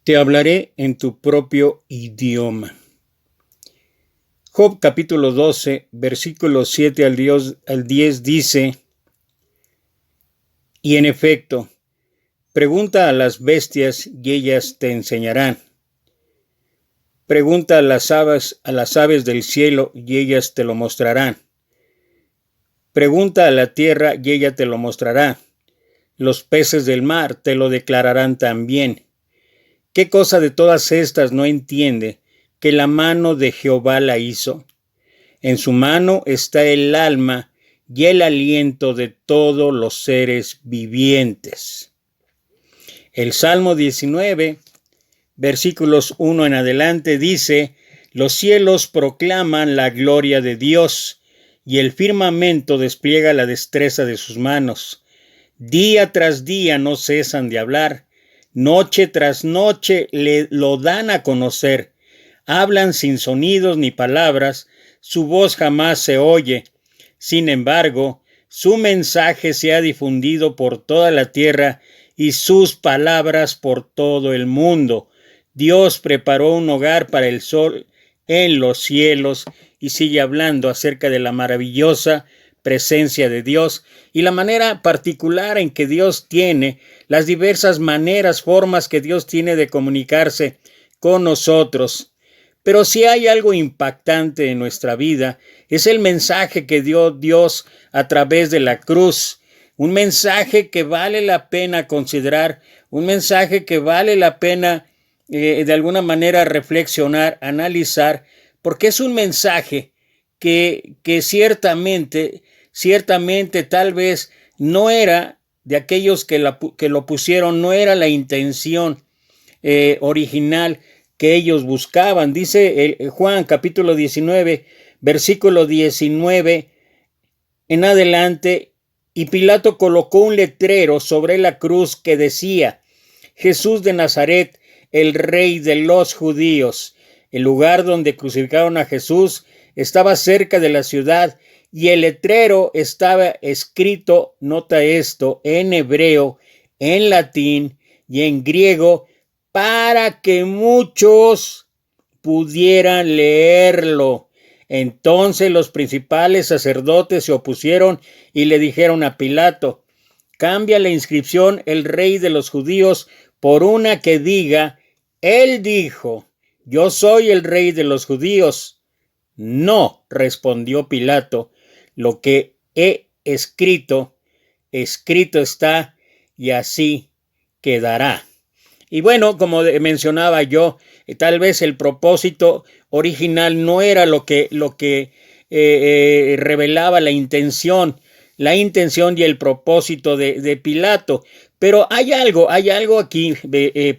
Te hablaré en tu propio idioma. Job capítulo 12, versículos 7 al 10 dice: Y en efecto, pregunta a las bestias y ellas te enseñarán. Pregunta a las aves del cielo y ellas te lo mostrarán. Pregunta a la tierra y ella te lo mostrará. Los peces del mar te lo declararán también. ¿Qué cosa de todas estas no entiende que la mano de Jehová la hizo? En su mano está el alma y el aliento de todos los seres vivientes. El Salmo 19, versículos 1 en adelante dice: Los cielos proclaman la gloria de Dios, y el firmamento despliega la destreza de sus manos. Día tras día no cesan de hablar, noche tras noche lo dan a conocer. Hablan sin sonidos ni palabras, su voz jamás se oye. Sin embargo, su mensaje se ha difundido por toda la tierra y sus palabras por todo el mundo. Dios preparó un hogar para el sol en los cielos, y sigue hablando acerca de la maravillosa presencia de Dios y la manera particular en que Dios tiene, las diversas maneras, formas que Dios tiene de comunicarse con nosotros. Pero si hay algo impactante en nuestra vida, es el mensaje que dio Dios a través de la cruz. Un mensaje que vale la pena considerar, un mensaje que vale la pena de alguna manera reflexionar, analizar, porque es un mensaje que ciertamente tal vez no era de aquellos que lo pusieron, no era la intención original que ellos buscaban. Dice Juan capítulo 19, versículo 19 en adelante: Y Pilato colocó un letrero sobre la cruz que decía: Jesús de Nazaret, el rey de los judíos. El lugar donde crucificaron a Jesús estaba cerca de la ciudad, y el letrero estaba escrito, nota esto, en hebreo, en latín y en griego, para que muchos pudieran leerlo. Entonces los principales sacerdotes se opusieron y le dijeron a Pilato: cambia la inscripción "El Rey de los Judíos" por una que diga: Él dijo: yo soy el Rey de los Judíos. No, respondió Pilato, lo que he escrito, escrito está, y así quedará. Y bueno, como mencionaba yo, tal vez el propósito original no era lo que revelaba la intención y el propósito de Pilato. Pero hay algo aquí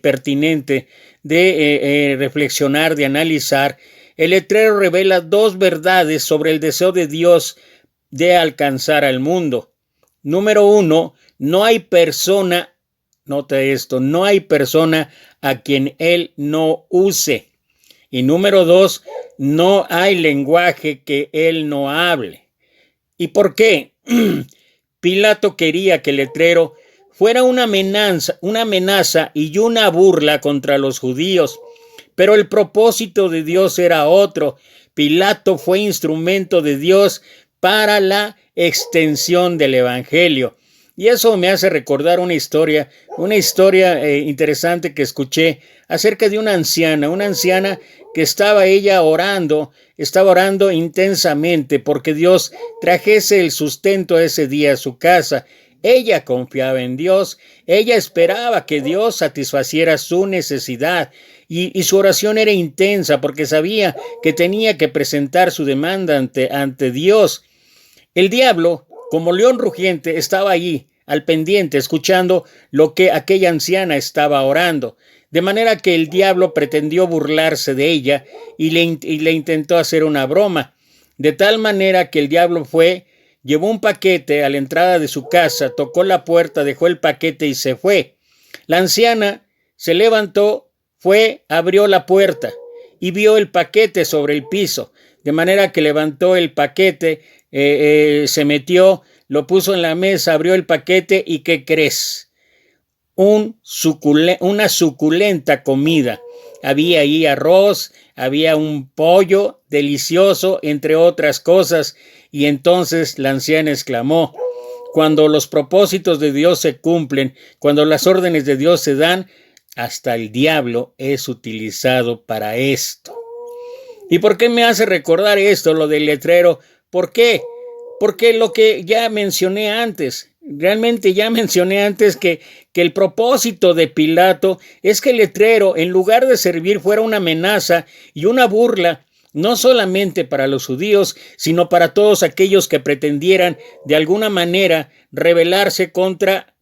pertinente de reflexionar, de analizar. El letrero revela dos verdades sobre el deseo de Dios de alcanzar al mundo. Número uno, no hay persona, nota esto, no hay persona a quien Él no use. Y número dos, no hay lenguaje que Él no hable. ¿Y por qué? Pilato quería que el letrero fuera una amenaza y una burla contra los judíos, pero el propósito de Dios era otro. Pilato fue instrumento de Dios para la extensión del evangelio. Y eso me hace recordar una historia interesante que escuché acerca de una anciana que estaba orando intensamente porque Dios trajese el sustento ese día a su casa. Ella confiaba en Dios, ella esperaba que Dios satisfaciera su necesidad, y su oración era intensa porque sabía que tenía que presentar su demanda ante Dios. El diablo, como león rugiente, estaba allí, al pendiente, escuchando lo que aquella anciana estaba orando. De manera que el diablo pretendió burlarse de ella y le intentó hacer una broma. De tal manera que el diablo llevó un paquete a la entrada de su casa, tocó la puerta, dejó el paquete y se fue. La anciana se levantó, abrió la puerta y vio el paquete sobre el piso. De manera que levantó el paquete, se metió, lo puso en la mesa, abrió el paquete y ¿qué crees? una suculenta comida. Había ahí arroz, había un pollo delicioso, entre otras cosas, y entonces la anciana exclamó: cuando los propósitos de Dios se cumplen, cuando las órdenes de Dios se dan, hasta el diablo es utilizado para esto. ¿Y por qué me hace recordar esto, lo del letrero? ¿Por qué? Porque lo que ya mencioné antes, realmente ya mencioné antes que el propósito de Pilato es que el letrero, en lugar de servir, fuera una amenaza y una burla, no solamente para los judíos, sino para todos aquellos que pretendieran de alguna manera rebelarse contra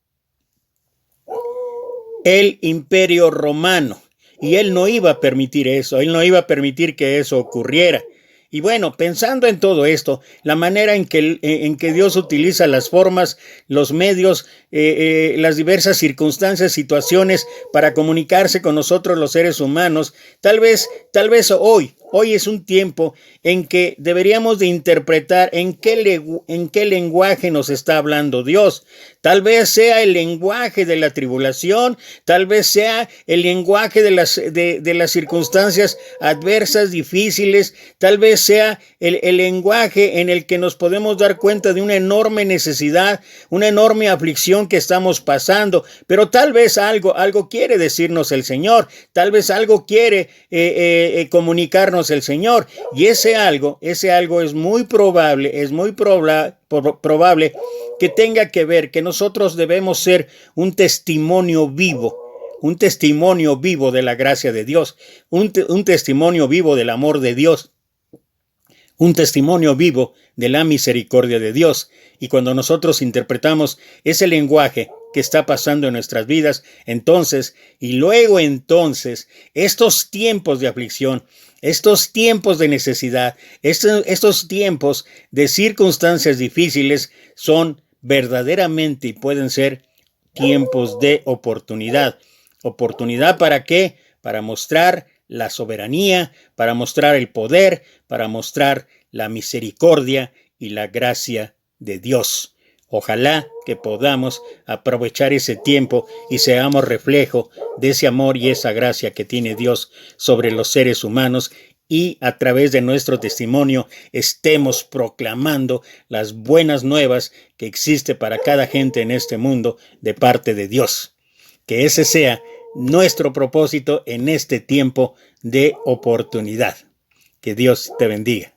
el Imperio Romano. Y él no iba a permitir eso, él no iba a permitir que eso ocurriera. Y bueno, pensando en todo esto, la manera en que Dios utiliza las formas, los medios, las diversas circunstancias, situaciones para comunicarse con nosotros los seres humanos, tal vez hoy es un tiempo en que deberíamos de interpretar en qué lenguaje nos está hablando Dios. Tal vez sea el lenguaje de la tribulación, tal vez sea el lenguaje de las circunstancias adversas, difíciles, tal vez sea el lenguaje en el que nos podemos dar cuenta de una enorme necesidad, una enorme aflicción que estamos pasando, pero tal vez algo quiere decirnos el Señor, tal vez algo quiere comunicarnos el Señor, y ese algo es muy probable que tenga que ver que nosotros debemos ser un testimonio vivo de la gracia de Dios, un testimonio vivo del amor de Dios, un testimonio vivo de la misericordia de Dios. Y cuando nosotros interpretamos ese lenguaje que está pasando en nuestras vidas, entonces, estos tiempos de aflicción, estos tiempos de necesidad, estos tiempos de circunstancias difíciles son verdaderamente y pueden ser tiempos de oportunidad. ¿Oportunidad para qué? Para mostrar la soberanía, para mostrar el poder, para mostrar la misericordia y la gracia de Dios. Ojalá que podamos aprovechar ese tiempo y seamos reflejo de ese amor y esa gracia que tiene Dios sobre los seres humanos, y a través de nuestro testimonio estemos proclamando las buenas nuevas que existe para cada gente en este mundo de parte de Dios. Que ese sea nuestro propósito en este tiempo de oportunidad. Que Dios te bendiga.